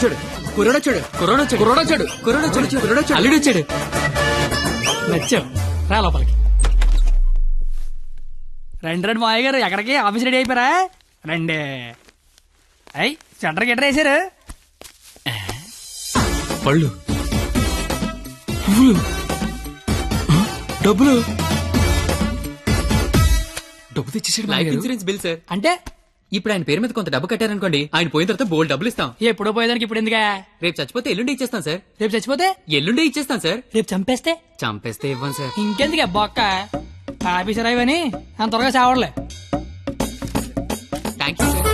అల్లుడొచ్చాడు. నచ్చావు, రా లోపలికి. రండి రండి మావయ్య గారు, ఎక్కడికి? ఆఫీస్ రెడీ అయిపోయారా? రండి. అయ్యి సెంటర్కి ఎట్రా వేసారు? పళ్ళు, పువ్వులు, డబ్బులు. డబ్బు తెచ్చేసాడు. Life insurance bill sir. అంటే ఇప్పుడు ఆయన పేరు మీద కొంత డబ్బు కట్టారనుకోండి, ఆయన పోయిన తర్వాత బోల్డ్ డబ్బులు ఇస్తాం. ఎప్పుడో పోయేదానికి ఇప్పుడు ఎందుకా? రేపు చచ్చిపోతే ఎల్లుండి ఇచ్చేస్తాం సార్. రేపు చచ్చిపోతే ఎల్లుండి ఇచ్చేస్తాం సార్. రేపు చంపేస్తే చంపేస్తే ఇవ్వం సార్. ఇంకెందుకు అబ్బాక్క? ఆఫీసర్ అయ్యని అంత త్వరగా చావడలే. Thank you sir.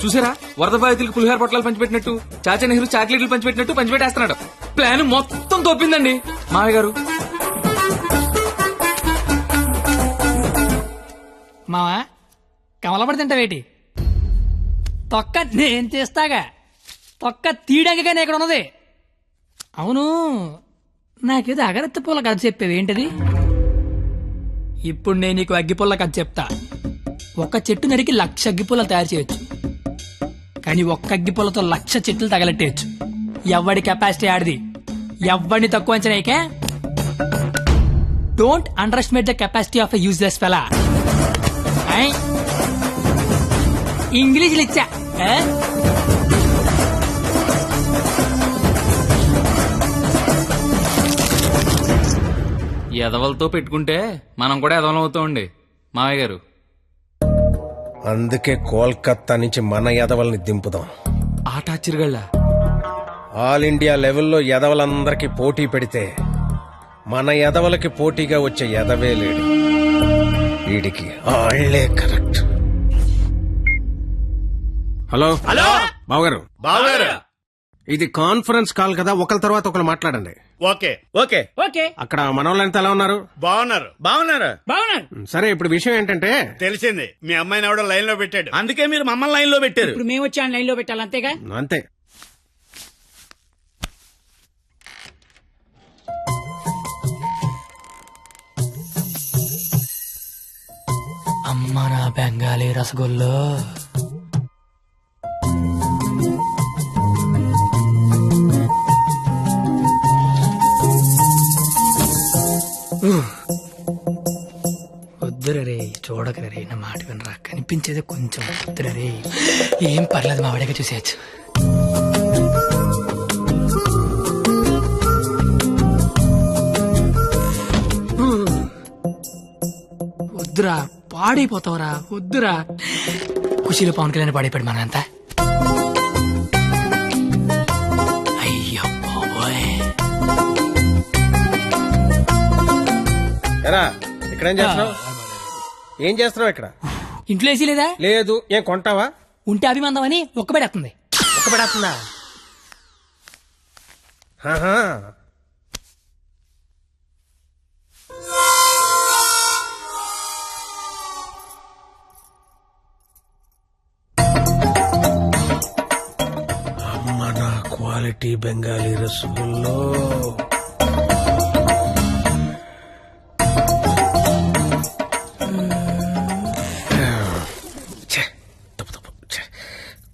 చూసారా, వరద బాధితులకు పులిహార పొట్లాలు పంచిపెట్టినట్టు చాచా నెహ్రూ చాక్లెట్లు పంచిపెట్టినట్టు పంచిపెట్టేస్తున్నాడు. ప్లాన్ మొత్తం తోపిందండి మావయ్య గారు. మావా కమలపడి తింటావేటి? తొక్క నేను చేస్తాగా, తొక్క తీయడానికనే ఇక్కడ ఉన్నది. అవును, నాకేదో అగరత్తి పూల కథ చెప్పేవి ఏంటది? ఇప్పుడు నేను నీకు అగ్గిపుల్ల కథ చెప్తా. ఒక చెట్టు నరికి 1,00,000 అగ్గిపుల్లలు తయారు చేయొచ్చు, కానీ ఒక్క అగ్గిపుల్లతో 1,00,000 చెట్లు తగలెట్టేయచ్చు. ఎవడి కెపాసిటీ ఆడిది. ఎవడిని తక్కువ అంచనాయికే. Don't underestimate the capacity of a useless fellow. ఇంగ్లీష్లు ఇచ్చా. ఎదవలతో పెట్టుకుంటే మనం కూడా ఎదవలం అవుతామండి మావయ్య గారు. అందుకే కోల్కత్తా నుంచి మన ఎదవల్ని దింపుదాం. ఆట చిరుగళ్ళ ఆల్ ఇండియా లెవెల్లో ఎదవలందరికీ పోటీ పెడితే మన ఎదవలకి పోటీగా వచ్చే ఎదవే లేడు. వీడికి ఆళ్లే కరెక్ట్. హలో హలో బావగారు, ఇది కాన్ఫరెన్స్ కాల్ కదా, ఒకరి తర్వాత ఒకరు మాట్లాడండి. ఓకే ఓకే ఓకే, అక్కడ మనోళ్ళంతా ఎలా ఉన్నారు? బాగున్నారు బాగున్నారు. సరే, ఇప్పుడు విషయం ఏంటంటే, తెలిసింది, మీ అమ్మాయిని ఎవడో లైన్ లో పెట్టాడు, అందుకే మీరు మమ్మల్ని లైన్ లో పెట్టారు. ఇప్పుడు మేము వచ్చి లైన్ లో పెట్టాలి, అంతేగా? అంతే. అమ్మ నా బెంగాలీ రసగుల్లో. వద్దురే, చూడకరే, నా మాట వినరా, కనిపించేది కొంచెం. వద్దురే, ఏం పర్లేదు, మా వాడిగా చూసేయచ్చు. వద్దురా, పాడైపోతావరా, వద్దురా. ఖుషీలో పవన్ కళ్యాణ్ పాడైపోయాడు మనంతా. అయ్యో బాబోయ్. ఎరా, ఇక్కడేం చేస్తున్నావు? ఏం చేస్తున్నావు ఇక్కడ? ఇంట్లో వేసి లేదా? లేదు. ఏం కొంటావా? ఉంటే అభిమందం అని ఒక్కబెడేస్తుంది. ఒక్కబడేస్తుందా? అమ్మ నా క్వాలిటీ బెంగాలీ రసగుల్లో.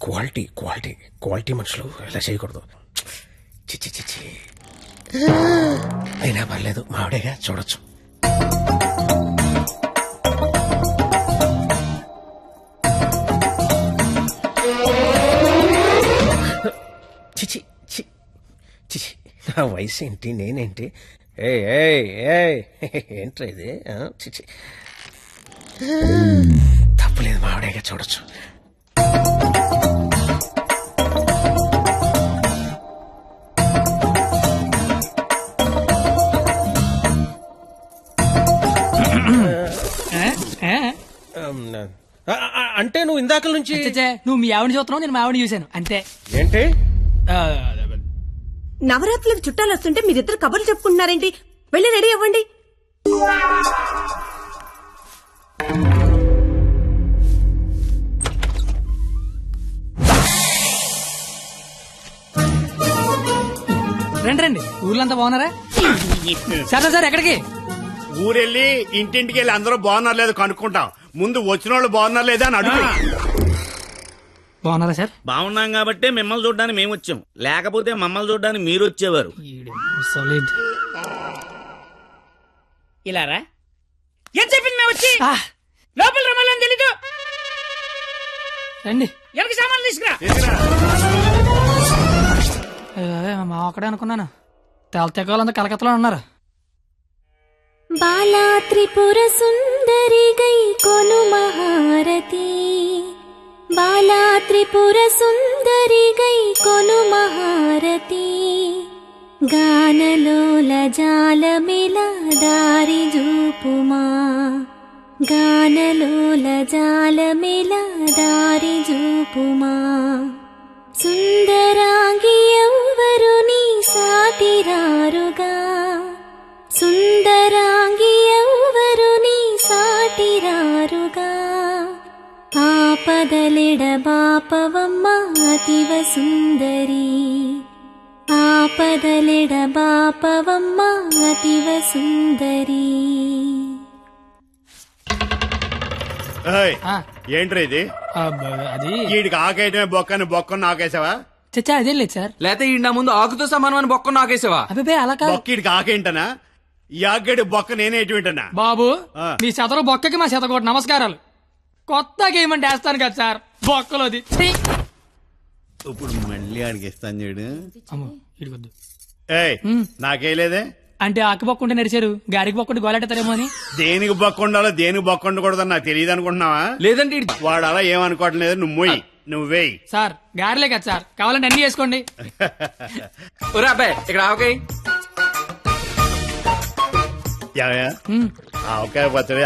క్వాలిటీ క్వాలిటీ క్వాలిటీ మనుషులు ఇలా చేయకూడదు. చిచ్చి చిచ్చి. అయినా పర్లేదు, మావిడేగా, చూడొచ్చు. చిచి చిచి, నా వయసు ఏంటి, నేనేంటి? ఏంట్రా ఇది? చిచి, తప్పులేదు, మావిడేగా, చూడొచ్చు. అంటే నువ్వు ఇందాక నుంచి నువ్వు మీ ఆవిడ చూస్తున్నావు, నేను మా ఆవిడ చూశాను, అంతే. ఏంటి? నవరాత్రులకు చుట్టాలు వస్తుంటే మీరిద్దరు కబుర్లు చెప్పుకుంటున్నారేంటి? వెళ్ళి రెడీ అవ్వండి. రండి రండి, ఊర్లంతా బాగున్నారా? సరే సార్, ఎక్కడికి? ఊరెళ్ళి ఇంటింటికి వెళ్ళి అందరూ బాగున్నారు లేదు కనుక్కుంటాం. ముందు వచ్చిన వాళ్ళు బాగున్నారు లేదా అని అడుగు. బాగున్నారా సార్? బాగున్నాం కాబట్టి మిమ్మల్ని చూడడానికి మేము వచ్చాం, లేకపోతే మమ్మల్ని చూడడానికి మీరు వచ్చేవారు. సాలిడ్. ఇలారా ఏం చెప్పింది మేము వచ్చి లోపల రమ్మాలని తెలీదు. రండి. ఎవరికి సామాన్లు తీసుకురా. మా ఒక్కడే అనుకున్నాను. తెలతెక్క వాళ్ళంతా కలకత్తలో ఉన్నారు. బాలా త్రిపుర సుందరి గై కొను మహారతి, బాలా త్రిపుర సుందరి గై కొను మహారతి, గానలోల జాలమిల దారి జూపుమా, గానలోల జాలమిల దారి జూపుమా, సుందరాంగి ఎవ్వరు నీ సాటిరారుగా, సుందరాంగి ఎవ్వరు నీ సాటిరారుగా, ఆపదలిడ బాపవమ్మ అతివ సుందరి, ఆపదలిడ బాపవమ్మ అతివ సుందరి. ఏయ్, ఆ, ఏంట్రా ఇది? అది వీడికి ఆకేయటమే బొక్కని బొక్కను నాకేసావా? చచ్చా అదేం లేదు సార్. లేకపోతే ఈ నా ముందు ఆకుతో సమానం అని బొక్క నాకేసావా? అబ్బాయి అలా కాదు బొక్క వీడికి ఆకేంటనా? ఈ ఆకేడు బొక్క నేనే ఎటు వింటనా? బాబు. ఆ. మీ శతరు బొక్కకి మా శతకోటి నమస్కారాలు. కొత్త గేమ్ అంటే వేస్తాను కదా సార్ బొక్కలోది. ఛీ! ఇప్పుడు మళ్ళీ ఆడికి ఇస్తాను చూడు. అమ్మో ఇడికొద్దు. ఏయ్, నాకేలేదే. అంటే ఆకి బొక్క ఉంటే నడిచారు, గారికి బొక్క ఉంటే గోలెట్టారేమో అని. దేనికి బొక్క ఉండాలో దేనికి బొక్క ఉండకూడదని నాకు తెలియదు అనుకుంటున్నావా? లేదంటే ఈడు- వాడు అలా ఏమనుకోవటం లేదు. నువ్వు మొయ్యి, నువ్వు వేయి. సార్ గారిలే కదా సార్, కావాలంటే అన్ని చేసుకోండి. ఒరే అబ్బాయి ఇక్కడ ఆవకాయ. ఏమయ్యా? మ్, ఆవకాయ పచ్చడి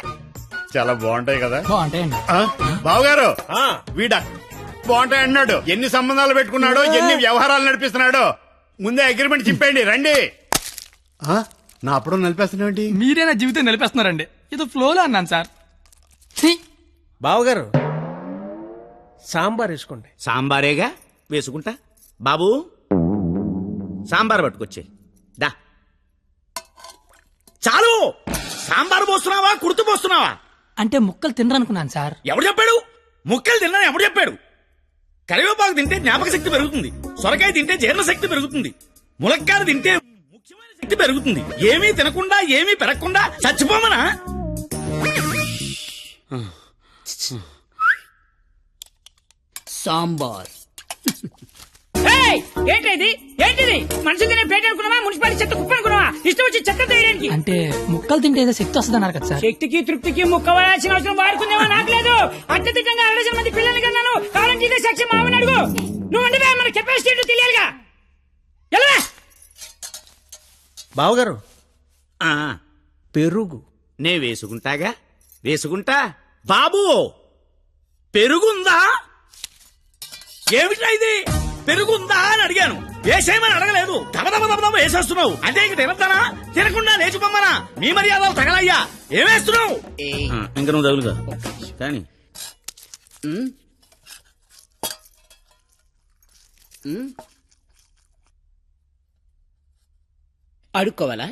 చాలా బాగుంటాయి కదా. బాగుంటాయండి. ఆ? బావగారు, వీడ బాగుంటాయి అన్నాడు. ఎన్ని సంబంధాలు పెట్టుకున్నాడో, ఎన్ని వ్యవహారాలు నడిపిస్తున్నాడో. ముందే అగ్రిమెంట్ చింపేయండి. రండి. ఆ? నా అప్పుడు నడిపేస్తున్నాడు. మీరే నా జీవితం నిలిపేస్తున్నారండి. ఇది ఫ్లోలో అన్నాను సార్. ఛీ! బావగారు సాంబార్ వేసుకోండి. సాంబారేగా వేసుకుంటా. బాబు సాంబార్ పట్టుకొచ్చే. దా. చాలు. సాంబార్ పోస్తున్నావా, కుర్తు పోస్తున్నావా? అంటే ముక్కలు తినరనుకున్నాను సార్. ఎవడు చెప్పాడు? ముక్కలు తిన్నా ఎవడు చెప్పాడు? కరివేపాకు తింటే జ్ఞాపక శక్తి పెరుగుతుంది, సొరకాయ తింటే జీర్ణ శక్తి పెరుగుతుంది, ములక్కాయ తింటే ముఖ్యమైన శక్తి పెరుగుతుంది. ఏమీ తినకుండా ఏమీ పెరగకుండా చచ్చిపోమనా? సాంబార్. ఏంటిది ఏంటిది? మనుషులు తినే ప్లేట్ అనుకున్నావా, మున్సిపాలిటీ చెత్త కుప్ప అనుకున్నావా? ఇష్టం వచ్చి చెత్త తీయడానికి. అంటే ముక్కలు తింటే ఏదో శక్తి వస్తుంది అన్నారు కదా సార్. శక్తికి తృప్తికి ముక్కవలసిన అవసరం వాడుకుందేమో నాకు లేదు. అత్యధికంగా 200 మంది పిల్లల్ని కన్నాను. కావాలంటే ఇదే సాక్షి మామని అడుగు. నువ్వు ఉండవే, మన కెపాసిటీ తెలియాలిగా. ఎలా బావగారు ఆ, పెరుగు నే వేసుకుంటాగా, వేసుకుంటా. బాబు పెరుగుందా? ఏమిటా ఇది? పెరుగుందా అని అడిగాను, వేసేయమని అడగలేదు. దబదబ వేసేస్తున్నావు. అంటే ఇక తినద్దానా? తినకుండా లేచిపోమ్మనా? మీ మర్యాదలు తగలయ్యా. ఏమేస్తున్నావు? ఇంక నువ్వు తగులుగా కానీ. అడుక్కోవాలా?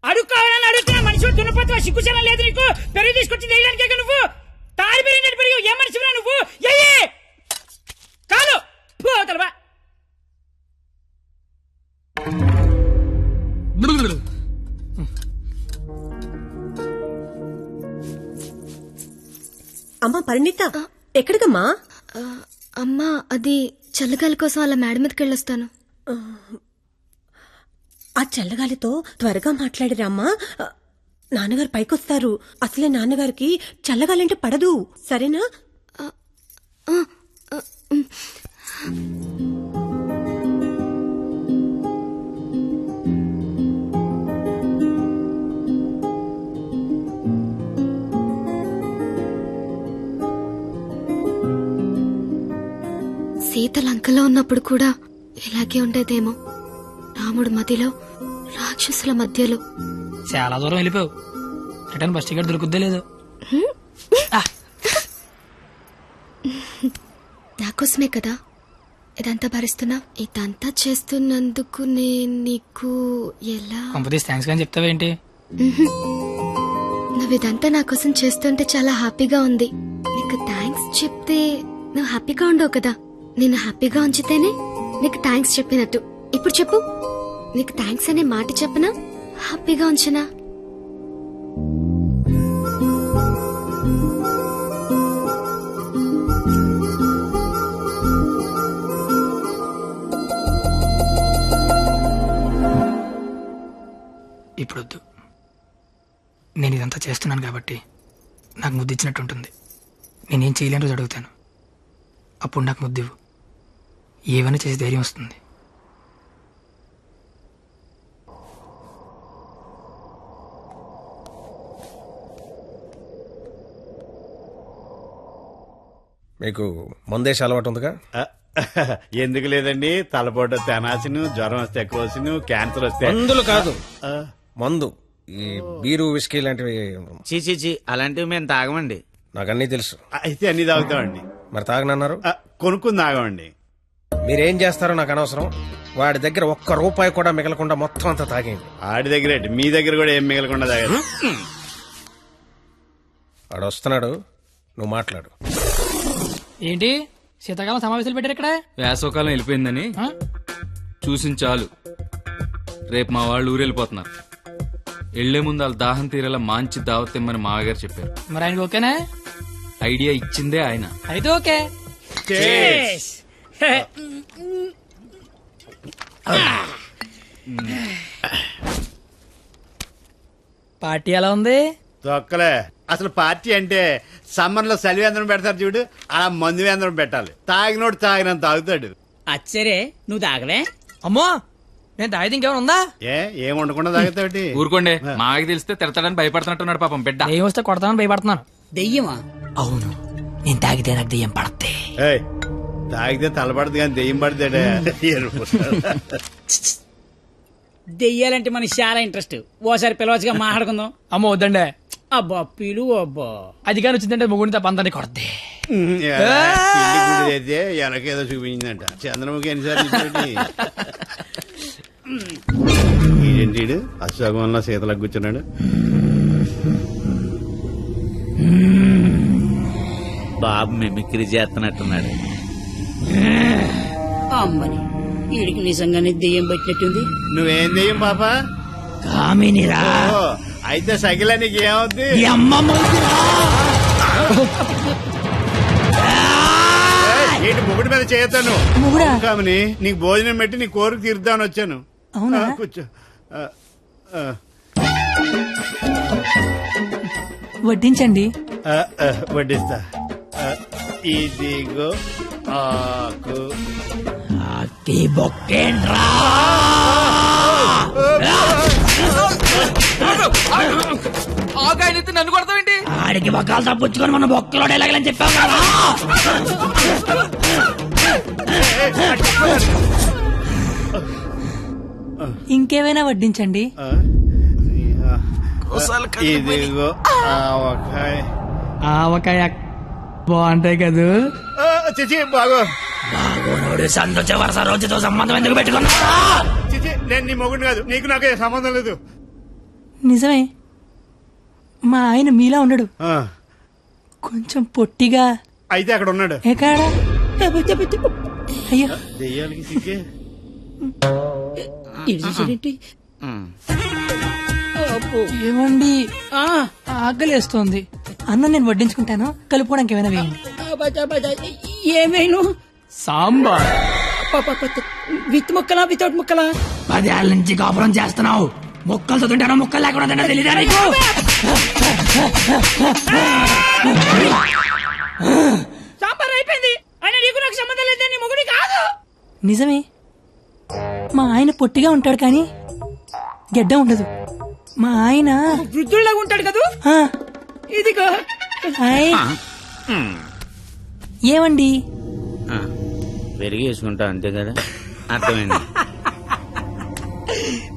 అడుక్కోవాలని అడుగుతున్నా. మనిషి దున్నపోతున్నా, సిగ్గుచనం లేదు నీకు. పెరుగు తీసుకొచ్చి వేయడానికే నువ్వు తాడి పెరిగినట్టు పెరుగు. ఏ మనిషిరా నువ్వు? ఎయ్యి కాదు పోతలవా. అమ్మా పరిణిత, ఎక్కడికమ్మా? అమ్మా అది చల్లగాలి కోసం అలా మేడ మీదకి వెళ్ళొస్తాను. ఆ చల్లగాలితో త్వరగా మాట్లాడిరామ్మా. నాన్నగారు పైకొస్తారు. అసలే నాన్నగారికి చల్లగాలంటే పడదు. సరేనా? సీత లంకలో ఉన్నప్పుడు కూడా ఇలాగే ఉండేదేమో. రాముడు మదిలో, రాక్షసుల మధ్యలో. చాలా దూరం వెళ్ళిపోయావు. రిటర్న్ బస్ టికెట్ దొరుకుద్దే లేదు. నాకోసమే కదా ఇదంతా భరిస్తున్నా. ఇదంతా చేస్తున్నందుకు నేను నీకు ఎలా కంపెనీస్ థ్యాంక్స్ కానీ చెప్తావేంటి? నువ్వు ఇదంతా నా కోసం చేస్తుంటే చాలా హ్యాపీగా ఉంది. నీకు థ్యాంక్స్ చెప్తే నువ్వు హ్యాపీగా ఉండవు కదా. నేను హ్యాపీగా ఉంచితేనే నీకు థ్యాంక్స్ చెప్పినట్టు. ఇప్పుడు చెప్పు, నీకు థ్యాంక్స్ అనే మాట చెప్పనా, హ్యాపీగా ఉంచనా? ఇప్పుడొద్దు. నేను ఇదంతా చేస్తున్నాను కాబట్టి నాకు ముద్దు ఇచ్చినట్టు ఉంటుంది. నేనేం చేయలేని రోజు అడుగుతాను, అప్పుడు నాకు ముద్దివ్వు. ఏమైనా చేసి ధైర్యం వస్తుంది. మీకు మందేసి అలవాటు ఉందిగా? ఎందుకు లేదండి, తలపోట తెనాసిను, జ్వరం వస్తే కోసిను, క్యాన్సర్ వస్తే మందులు కాదు, మందు. ఈ బీరు విస్కీ లాంటివి చీచీ అలాంటివి మేము తాగమండి. నాకు అన్నీ తెలుసు. అయితే అన్ని తాగుతామండి. మరి తాగనన్నారు? కొనుక్కుని తాగమండి. మీరేం చేస్తారో నాకు అనవసరం. వాడి దగ్గర ఒక్క రూపాయి కూడా మిగలకుండా మొత్తం అంతా తాగేయండి. ఆడి దగ్గర ఏంటి, మీ దగ్గర కూడా ఏం మిగలకుండా తాగారు. వాడు వస్తున్నాడు, నువ్వు మాట్లాడు. ఏంటి శీతాకాలం సమావేశాలు పెట్టారు ఇక్కడ? వేసవకాలం వెళ్ళిపోయిందని చూసించాలు. రేపు మా వాళ్ళు ఊరెళ్ళిపోతున్నారు. వెళ్లే ముందు వాళ్ళ దాహం తీరేలా మంచి దావత్ ఇమ్మని మామగారు చెప్పారు. మరి ఆయనకి ఓకేనా? ఐడియా ఇచ్చిందే ఆయన. అయితే ఓకే. పార్టీ ఎలా ఉంది? తొక్కలే. అసలు పార్టీ అంటే సమ్మర్ లో సలివేంద్రం పెడతారు చూడు, అలా మందు వేంద్రం పెట్టాలి. తాగినోడు తాగినంత తాగుతాడు. అచ్చరే నువ్వు తాగలే? అమ్మో, నేను తాగితే ఇంకేమైనా ఉందా? ఏం ఉండకుండా తాగుతాడు. ఊరుకోండి, మాకు తెలిస్తే తిడతాడని భయపడుతున్నట్టున్నాడు పాపం బిడ్డ. దెయ్యం వస్తే కొడతానని భయపడుతున్నాను. దెయ్యమా? అవును, నేను తాగితే నాకు దెయ్యం పడతే. తాగితే తలపడదు కానీ దెయ్యం పడతాడే. దెయ్యాలంటే మనకి చాలా ఇంట్రెస్ట్. ఓసారి పిలవచ్చుగా మాట్లాడుకుందాం. అమ్మో వద్దండి. అబ్బా పిలు. అబ్బా అది కానీ వచ్చిందంటే ముగ్గురిని తప్ప అందరినీ కొడద్దే. అయితే ఎనకేదో చూపించిందంట. చంద్రముఖి ఎన్నిసార్లు ఏంటి అశోకంలో సీతలకు కూర్చున్నాడు. బాబు మిమిక్రీ చేస్తున్నట్టున్నాడు. అమ్మని వీడికి నిజంగానే దెయ్యం పట్టినట్టుంది. నువ్వేం దెయ్యం పాప? కామినిరా. అయితే సగిల నీకు ఏమవుద్ది? ఏంటి ముగుడి మీద చేయతాను కామని? నీకు భోజనం పెట్టి నీ కోరిక తీరుద్దామని వచ్చాను. అవునా? కూర్చో. వడ్డించండి. వడ్డిస్తా. ఇదిగో ఆకు. ఆగాయనైతే నన్ను కొడతావేంటి? ఆడికి బొక్కలు తప్పించుకొని మన బొక్కలో ఎలాగలని చెప్పావు కదా. ఇంకేమైనా వడ్డించండి. ఇదిగో ఆవకాయ. ఆవకాయ బాగుంటాయి కదూ? చిచి బాగో. సంతోష వరుస రోజుతో సంబంధం ఎందుకు పెట్టుకున్నా? చిచి నేను నీ మొగుడు కాదు, నీకు నాకు సంబంధం లేదు. నిజమే, మా ఆయన మీలా ఉండడు, కొంచెం పొట్టిగా. అయితే అక్కడ ఉన్నాడు. ఎక్కడ? అయ్యో దెయ్యాలకి సిగ్గే. ఏమండి, ఆకలేస్తోంది. అన్నం నేను వడ్డించుకుంటాను, కలుపుకోవడానికి ఏమైనా వేయండి. ఏమైనా సాంబార్. విత్ ముక్కలా వితౌట్ ముక్కలా? 10 ఏళ్ళ నుంచి కాపురం చేస్తున్నావు, ముక్కలు చదువుంటానో ముక్కలు లేకుండా తెలీదా నీకు? సాంబార్ అయిపోయింది. ఆయన నీకు నాకు సంబంధం లేదే, నీ మొగుడి కాదు. నిజమే, మా ఆయన పొట్టిగా ఉంటాడు కానీ గెడ్డ ఉండదు. మా ఆయన వృద్ధుల్లాగా ఉంటాడు కదా. ఇదిగో ఏమండి, పెరిగి వేసుకుంటా అంతే కదా. అర్థమైంది.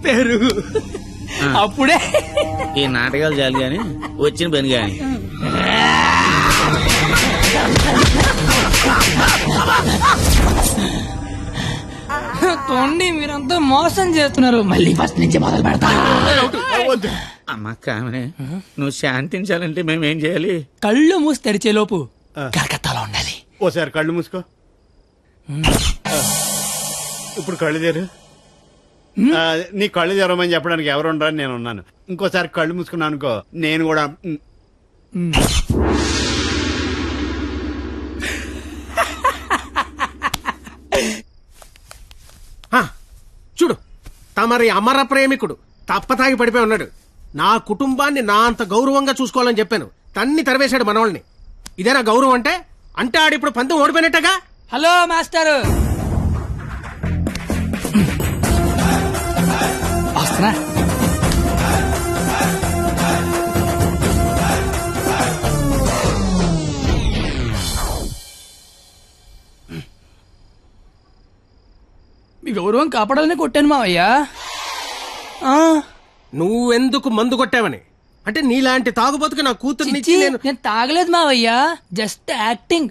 పెరుగు అప్పుడే. ఈ నాటకాలు చాలు గాని వచ్చిన పని గాని. తోండి, మీరంతా మోసం చేస్తున్నారు. మళ్ళీ ఫస్ట్ నుంచి మొదలు పెడతా. అమ్మ కామనే నువ్వు శాంతించాలంటే మేమేం చేయాలి? కళ్ళు మూసి తెరిచే లోపు కలకత్తాలో ఉండాలి. ఓసారి కళ్ళు మూసుకో. ఇప్పుడు కళ్ళు తెరు. నీ కళ్ళు తెరవమని చెప్పడానికి ఎవరు ఉండరని నేను ఉన్నాను. ఇంకోసారి కళ్ళు మూసుకున్నాను అనుకో, నేను కూడా. చూడు, తమరి అమర ప్రేమికుడు తప్పతాగి పడిపోయి ఉన్నాడు. నా కుటుంబాన్ని నా అంత గౌరవంగా చూసుకోవాలని చెప్పాను, తన్ని తరివేశాడు మనవాళ్ళని. ఇదేనా గౌరవం అంటే? అంటే ఆడిప్పుడు పందెం ఓడిపోయినట్టగా. హలో మాస్టర్, వస్తున్నా. మీ గౌరవం కాపాడాలని కొట్టాను మావయ్యా. నువ్వెందుకు మందు కొట్టావని? అంటే నీలాంటి తాగుబోతుకి నా కూతుర్నిచ్చి నేను తాగలేదు మావయ్యా, జస్ట్ యాక్టింగ్.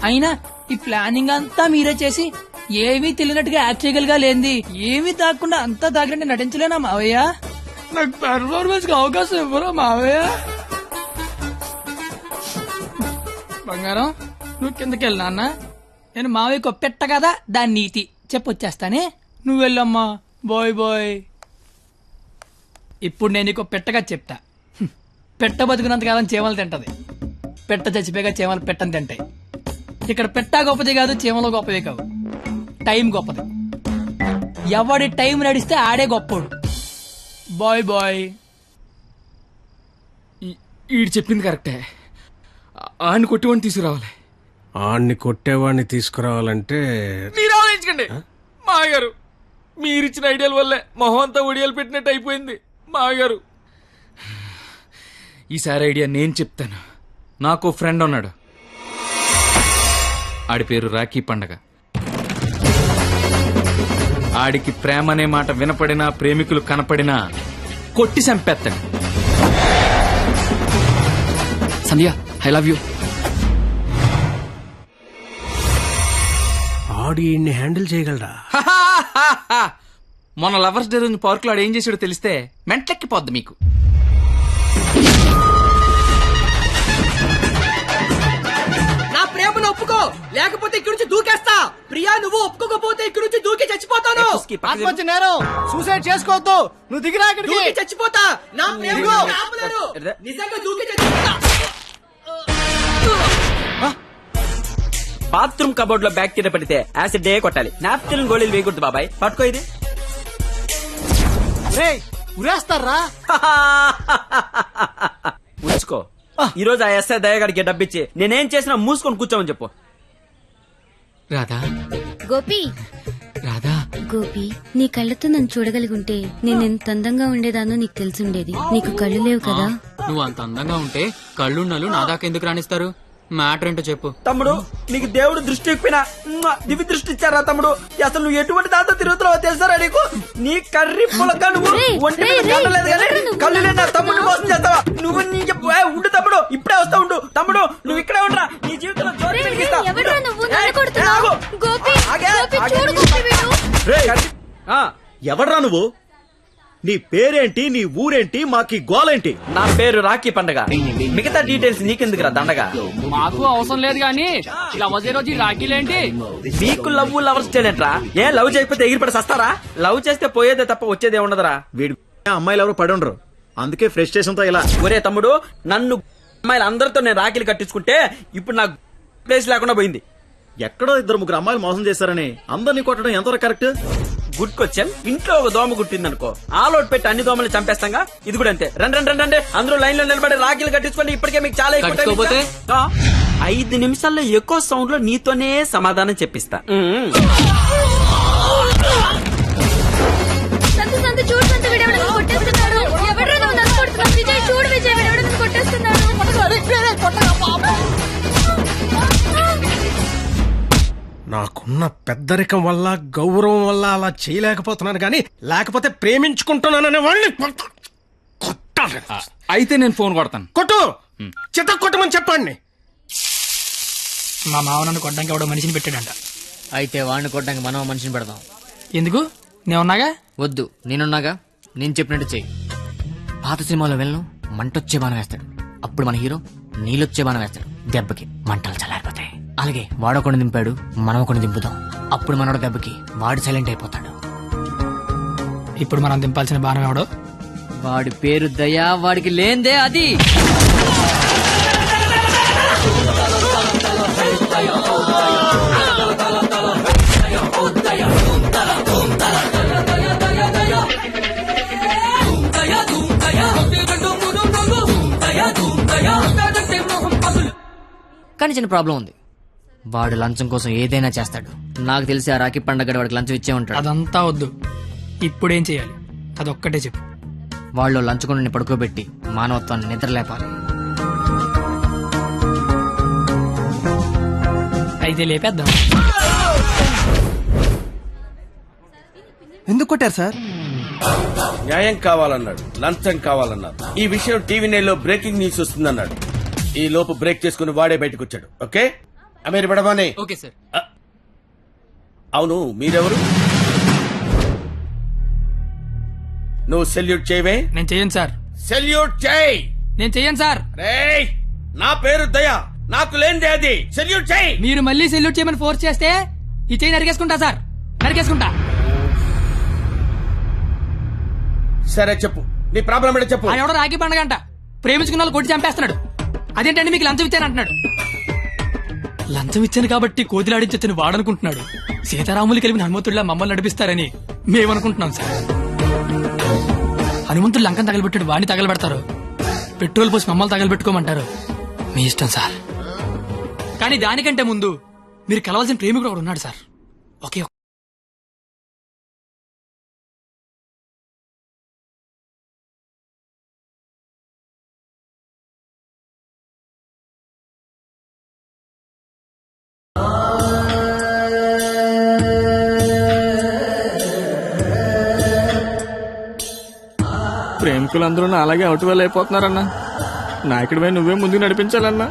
అయినా ఈ ప్లానింగ్ అంతా మీరే చేసి ఏమీ తెలియనట్టుగా యాక్ట్ చేయగలిగా లేంది. ఏమీ తాగకుండా అంతా తాగినట్టు నటించలేనా మావయ్య? నాకు పెర్ఫార్మెన్స్ కి అవకాశం ఇవ్వరా మావయ్య? బంగారం, నువ్వు కిందకెళ్ళి నాన్న. నేను మావయ్యకు పెట్ట కదా, దాని నీతి చెప్పొచ్చేస్తానే. నువ్వు వెళ్ళమ్మా. Bye bye. ఇప్పుడు నేను నీకు పెట్టగా చెప్తా. పెట్ట బతుకున్నంతకాలం చీమలు తింటది, పెట్ట చచ్చిపోయాక చీమలు పెట్టని తింటాయి. ఇక్కడ పెట్ట గొప్పది కాదు, చీమలు గొప్పది కావు, టైం గొప్పది. ఎవడి టైం నడిస్తే ఆడే గొప్పోడు. Bye bye. ఈడు చెప్పింది కరెక్టే. ఆడిని కొట్టేవాడిని తీసుకురావాలి. ఆడిని కొట్టేవాడిని తీసుకురావాలంటే మీరు ఆలోచించకండి మాగారు. మీరిచ్చిన ఐడియాల వల్లే మొహం అంతా ఒడియాలు పెట్టినట్టు అయిపోయింది మాగారు. ఈసారి ఐడియా నేను చెప్తాను. నాకు ఫ్రెండ్ ఉన్నాడు, ఆడి పేరు రాఖీ పండగ. ఆడికి ప్రేమ అనే మాట వినపడినా, ప్రేమికులు కనపడినా కొట్టి చంపేస్తాడు. Sandhya, I love you. ఆడి హ్యాండిల్ చేయగలరా? మొన్న లవర్స్ డే రోజు పార్క్ లో ఏం చేసాడో తెలిస్తే మెంట్లెక్కిపోద్ది మీకు. నా ప్రేమను ఒప్పుకో, లేకపోతే ఇక్కడి నుంచి దూకేస్తా. ప్రియా, నువ్వు ఒప్పుకోకపోతే ఇక్కడి నుంచి దూకి చచ్చిపోతాను. ఆత్మహత్య నేరం, సూసైడ్ చేసుకోవద్దు. నువ్వు దిగిరా, దూకి చచ్చిపోతా. నా ప్రేమను ఆపలేరు. నిజంగా దూకి చచ్చిపోతా. బాత్రూమ్ కబోర్డ్ లో బ్యాక్టీరియా పడితే యాసిడ్ డే కొట్టాలి. నాప్కిన్ గోళీలు వేయకూడదు బాబాయ్. పట్టుకో ఇది. ఉరేస్తారా? ఉంచుకో. ఈ రోజు ఆ ఎస్ఐ దయగాడికి డబ్బిచ్చి నేనేం చేసినా మూసుకొని కూర్చోమని చెప్పు. రాధా, గోపి, రాధా, గోపి, నీ కళ్ళతో నన్ను చూడగలిగుంటే నేను ఎంత అందంగా ఉండేదానో నీకు తెలిసుండేది. నీకు కళ్ళు లేవు కదా. నువ్వు అంత అందంగా ఉంటే కళ్ళున్నాళ్ళు నా దాకా ఎందుకు రాణిస్తారు? మ్యాటర్ ఏంటో చెప్పు. తమ్ముడు, నీకు దేవుడు దృష్టి ఎక్కిపోయినా దివి దృష్టి ఇచ్చారా తమ్ముడు? అసలు నువ్వు ఎటువంటి దాంతో తిరుగుతున్నావో తెలుసారా నీకు? నీ కర్రీ పులక నువ్వు ఒంటి మీద కండలేదు కానీ కళ్ళు లేని నా తమ్ముడు మోసం చేస్తావా నువ్వు? నీ ఉండు తమ్ముడు, ఇప్పుడే వస్తా ఉండు. తమ్ముడు, నువ్వు ఇక్కడే ఉండరా. నీ జీవితంలో జోరు పెరిగిస్తా. ఎవడ్రా నువ్వు? నీ పేరేంటి, నీ ఊరేంటి, మాకి గోలేంటి? నా పేరు రాఖీ పండగ. మిగతా డీటెయిల్స్ నీకెందుకురా దండగా? మాకు అవసరం లేదు గానీ లవ్ రోజు రాఖీలేంటి? మీకు లవ్ లవర్స్ చేయలేంట్రా? ఏ లవ్ చేయకపోతే ఎగిరిపడి సస్తారా? లవ్ చేస్తే పోయేదే తప్ప వచ్చేదే ఉండదురా. వీడు అమ్మాయిలు ఎవరు పడి ఉండరు, అందుకే ఫ్రస్ట్రేషన్ తో ఇలా. ఒరే తమ్ముడు, నన్ను అమ్మాయిలు అందరితో నేను రాఖీలు కట్టించుకుంటే ఇప్పుడు నాకు ప్లేస్ లేకుండా పోయింది. ఎక్కడో 2-3 అమ్మాయిలు మోసం చేశారని అందరినీ కొట్టడం ఎంతవరకు కరెక్ట్? Good question. ఇంట్లో ఒక దోమ గుట్టిందనుకో, ఆలోట్ పెట్టి అన్ని దోమలు చంపేస్తాగా. ఇది కూడా అంతే. రండి అందరూ లైన్ లో నిలబడి రాఖీలు కట్టించుకోండి. ఇప్పటికే మీకు చాలా ఎక్కువ. 5 నిమిషాల్లో ఎక్కువ సౌండ్ లో నీతోనే సమాధానం చెప్పిస్తా. నాకున్న పెద్దరికం వల్ల, గౌరవం వల్ల అలా చేయలేకపోతున్నాను గానీ, లేకపోతే ప్రేమించుకుంటున్నాననే వాళ్ళని కొట్టాలి. అయితే నేను ఫోన్ కొడతాను. కొట్టు, చిత్త కొట్టమని చెప్పండి. మా మావ నన్ను కొట్టడానికి ఎవడో మనిషిని పెట్టాడంట. అయితే వాడిని కొట్టడానికి మనం మనిషిని పెడదాం. ఎందుకు? నేనున్నాగా. వద్దు, నేనున్నాగా. నేను చెప్పినట్టు చెయ్యి. పాత సినిమాలో వెళ్ళను మంటొచ్చే బాణం వేస్తాడు, అప్పుడు మన హీరో నీళ్ళొచ్చే బాణం వేస్తాడు, దెబ్బకి మంటలు చల్లారిపోతాయి. అలాగే వాడొకడిని దింపాడు, మనం ఒకడిని దింపుదాం, అప్పుడు మనోడు దెబ్బకి వాడు సైలెంట్ అయిపోతాడు. ఇప్పుడు మనం దింపాల్సిన బాణం ఎవడో? వాడి పేరు దయా, వాడికి లేందే అది. కానీ చిన్న ప్రాబ్లం ఉంది, వాడు లంచం కోసం ఏదైనా చేస్తాడు. నాకు తెలిసి ఆ రాఖీ పండగ వాడికి లంచం ఇచ్చే ఉంటాడు. అదంతా వద్దు, ఇప్పుడేం చేయాలి అదొక్కటే చెప్పు. వాళ్ళు లంచుకొని పడుకోబెట్టి మానవత్వాన్ని నిద్రలేపాలి. అయితే లేపేద్దాం. ఎందుకు కొట్టారు సార్? న్యాయం కావాలన్నాడు, లంచం కావాలన్నాడు. ఈ విషయం టీవీ నైన్లో బ్రేకింగ్ న్యూస్ వస్తుందన్నాడు. ఈ లోపు బ్రేక్ చేసుకుని వాడే బయటకు వచ్చాడు. ఓకే అమీర్ బడబానే. Okay sir. అవును, మీరెవరు? నువ్వు సెల్యూట్ చేయవే? నేను చెయ్యను సార్. సెల్యూట్ చేయి. నేను చెయ్యను సార్. రేయ్, నా పేరు దయా, నాకు లేనిదే అది. సెల్యూట్ చేయి. మీరు మళ్ళీ సెల్యూట్ చేయమని ఫోర్స్ చేస్తే ఈ చెయ్యి నరికేసుకుంటా సార్, నరికేసుకుంటా. సరే చెప్పు, నీ ప్రాబ్లం ఏంటో చెప్పు. ఆయన ఎవడో రాఖీ పండగ అంట ప్రేమించుకున్న వాళ్ళు కొట్టి చంపేస్తున్నాడు. అదేంటండి మీకు లంచం ఇచ్చాను అంటున్నాడు. లంచం ఇచ్చాను కాబట్టి కోతిలాడించని వాడనుకుంటున్నాడు. సీతారాములు కలిపిన హనుమంతుడిలా మమ్మల్ని నడిపిస్తారని మేమనుకుంటున్నాం సార్. హనుమంతుడు లంకం తగలబెట్టాడు, వాడిని తగలబెడతారు. పెట్రోల్ పోసి మమ్మల్ని తగలబెట్టుకోమంటారు. మీ ఇష్టం సార్. కానీ దానికంటే ముందు మీరు కలవాల్సిన ప్రేమికుడు ఒకడు ఉన్నాడు సార్. ఓకే. ప్రేమికులందరూ అలాగే అవుట్ వెల్ అయిపోతున్నారన్నా. నాయకుడిపై నువ్వే ముందుకు నడిపించాలన్నా.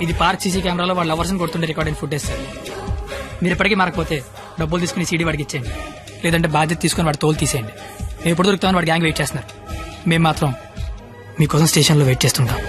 ఇది పార్క్ సీసీ కెమెరాలో వాళ్ళ లవర్స్ కొడుతుండే రికార్డింగ్ ఫుటేజ్ సార్. మీరు ఇప్పటికీ మారకపోతే డబ్బులు తీసుకుని సీడీ వాడికి ఇచ్చేయండి, లేదంటే బాధ్యత తీసుకుని వాడి తోలు తీసేయండి. మేము ఎప్పుడు దొరుకుతామని వాడి గ్యాంగ్ వెయిట్ చేస్తున్నారు. మేము మాత్రం మీకోసం స్టేషన్లో వెయిట్ చేస్తుంటాం.